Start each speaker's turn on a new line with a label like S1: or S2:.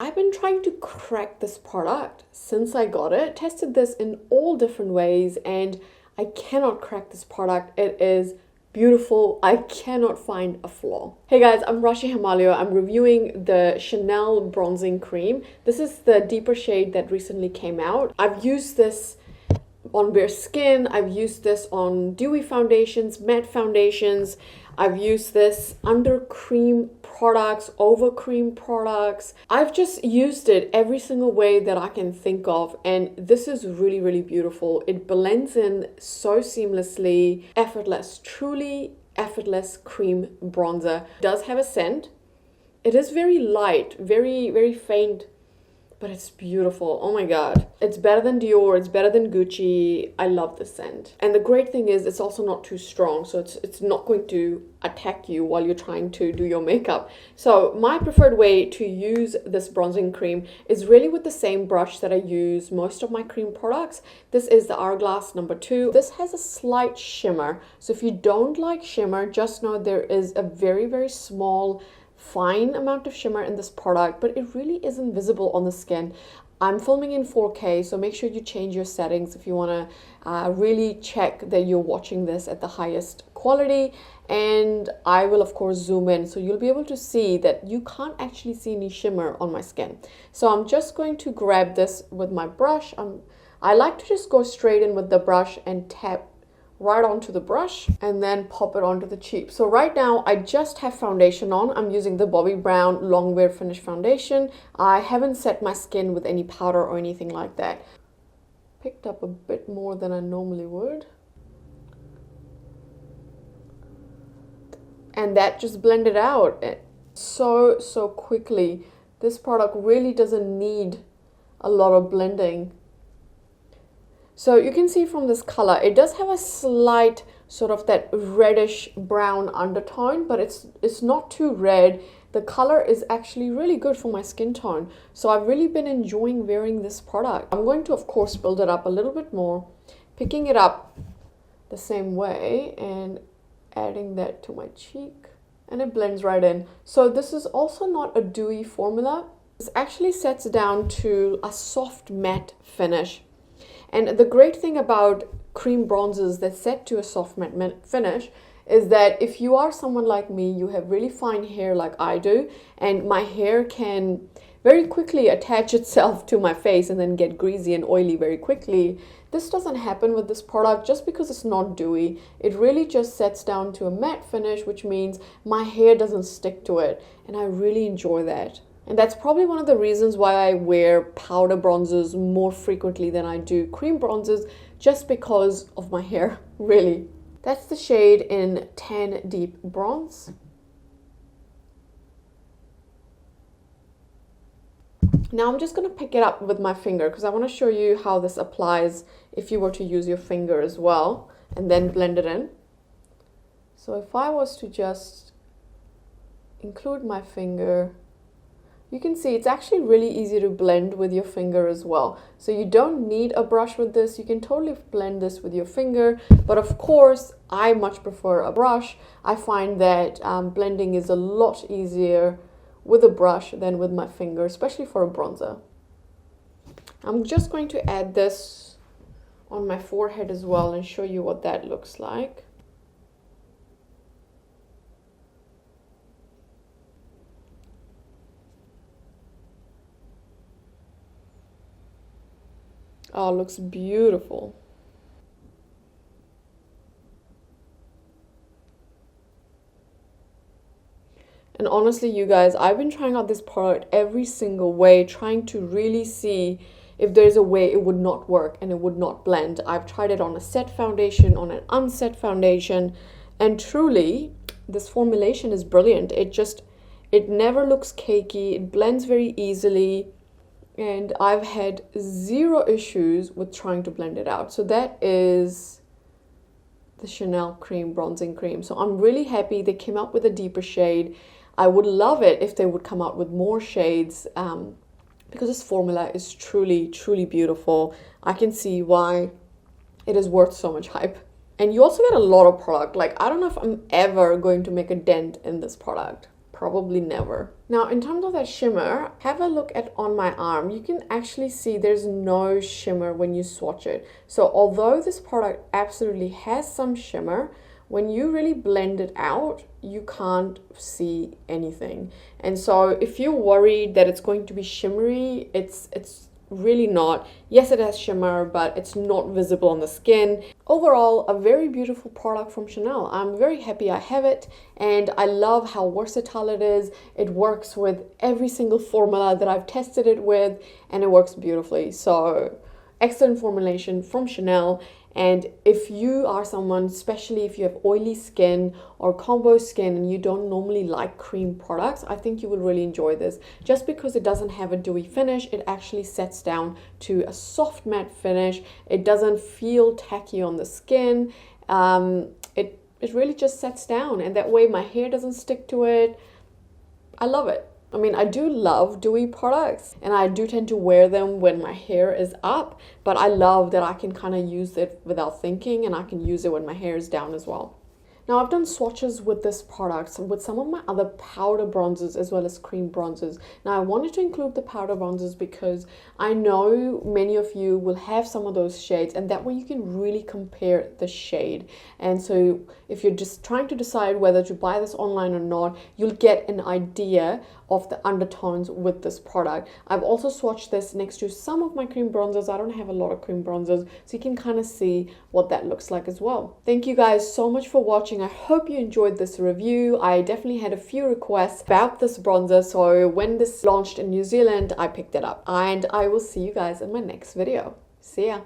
S1: I've been trying to crack this product since I got it, tested this in all different ways, and I cannot crack this product. It is beautiful. I cannot find a flaw. Hey guys, I'm Rashi Himalaya. I'm reviewing the Chanel Bronzing Cream. This is the deeper shade that recently came out. I've used this on bare skin. I've used this on dewy foundations, matte foundations. I've used this under cream products, over cream products. I've just used it every single way that I can think of, and this is really, really beautiful. It blends in so seamlessly, effortless, truly effortless cream bronzer. It does have a scent. It is very light, very, very faint, but it's beautiful. Oh my god. It's better than Dior, it's better than Gucci. I love this scent. And the great thing is it's also not too strong, so it's not going to attack you while you're trying to do your makeup. So my preferred way to use this bronzing cream is really with the same brush that I use most of my cream products. This is the Hourglass number 2. This has a slight shimmer. So if you don't like shimmer, just know there is a very, very small fine amount of shimmer in this product, but it really isn't visible on the skin. I'm filming in 4K, so make sure you change your settings if you want to really check that you're watching this at the highest quality. And I will of course zoom in, so you'll be able to see that you can't actually see any shimmer on my skin. So I'm just going to grab this with my brush. I like to just go straight in with the brush and tap right onto the brush and then pop it onto the cheek. So right now I just have foundation on. I'm using the Bobbi Brown Long Wear Finish Foundation. I haven't set my skin with any powder or anything like that. Picked up a bit more than I normally would. And that just blended out so quickly. This product really doesn't need a lot of blending. So you can see from this color, it does have a slight sort of that reddish brown undertone, but it's not too red. The color is actually really good for my skin tone. So I've really been enjoying wearing this product. I'm going to, of course, build it up a little bit more, picking it up the same way and adding that to my cheek, and it blends right in. So this is also not a dewy formula. This actually sets down to a soft matte finish. And the great thing about cream bronzers that set to a soft matte finish is that if you are someone like me, you have really fine hair like I do, and my hair can very quickly attach itself to my face and then get greasy and oily very quickly. This doesn't happen with this product just because it's not dewy. It really just sets down to a matte finish, which means my hair doesn't stick to it, and I really enjoy that. And that's probably one of the reasons why I wear powder bronzers more frequently than I do cream bronzers, just because of my hair, really. That's the shade in Tan Deep Bronze. Now I'm just going to pick it up with my finger because I want to show you how this applies if you were to use your finger as well and then blend it in. So if I was to just include my finger, you can see it's actually really easy to blend with your finger as well. So you don't need a brush with this. You can totally blend this with your finger. But of course, I much prefer a brush. I find that blending is a lot easier with a brush than with my finger, especially for a bronzer. I'm just going to add this on my forehead as well and show you what that looks like. Oh, it looks beautiful. And honestly, you guys, I've been trying out this product every single way, trying to really see if there's a way it would not work and it would not blend. I've tried it on a set foundation, on an unset foundation, and truly, this formulation is brilliant. It never looks cakey, it blends very easily. And I've had zero issues with trying to blend it out. So that is the Chanel Cream Bronzing Cream. So I'm really happy they came out with a deeper shade. I would love it if they would come out with more shades because this formula is truly, truly beautiful. I can see why it is worth so much hype. And you also get a lot of product. Like, I don't know if I'm ever going to make a dent in this product. Probably never. Now, in terms of that shimmer, have a look at on my arm. You can actually see there's no shimmer when you swatch it. So although this product absolutely has some shimmer, when you really blend it out, you can't see anything. And so if you're worried that it's going to be shimmery, it's really not. Yes, it has shimmer, but it's not visible on the skin. Overall, a very beautiful product from Chanel. I'm very happy I have it, and I love how versatile it is. It works with every single formula that I've tested it with, and it works beautifully. So excellent formulation from Chanel. And if you are someone, especially if you have oily skin or combo skin and you don't normally like cream products, I think you will really enjoy this. Just because it doesn't have a dewy finish, it actually sets down to a soft matte finish. It doesn't feel tacky on the skin. It really just sets down, and that way my hair doesn't stick to it. I love it. I mean, I do love dewy products, and I do tend to wear them when my hair is up, but I love that I can kind of use it without thinking, and I can use it when my hair is down as well. Now, I've done swatches with this product with some of my other powder bronzers as well as cream bronzers. Now, I wanted to include the powder bronzers because I know many of you will have some of those shades, and that way you can really compare the shade. And so if you're just trying to decide whether to buy this online or not, you'll get an idea of the undertones with this product. I've also swatched this next to some of my cream bronzers. I don't have a lot of cream bronzers, so you can kind of see what that looks like as well. Thank you guys so much for watching. I hope you enjoyed this review. I definitely had a few requests about this bronzer, so when this launched in New Zealand, I picked it up. And I will see you guys in my next video. See ya.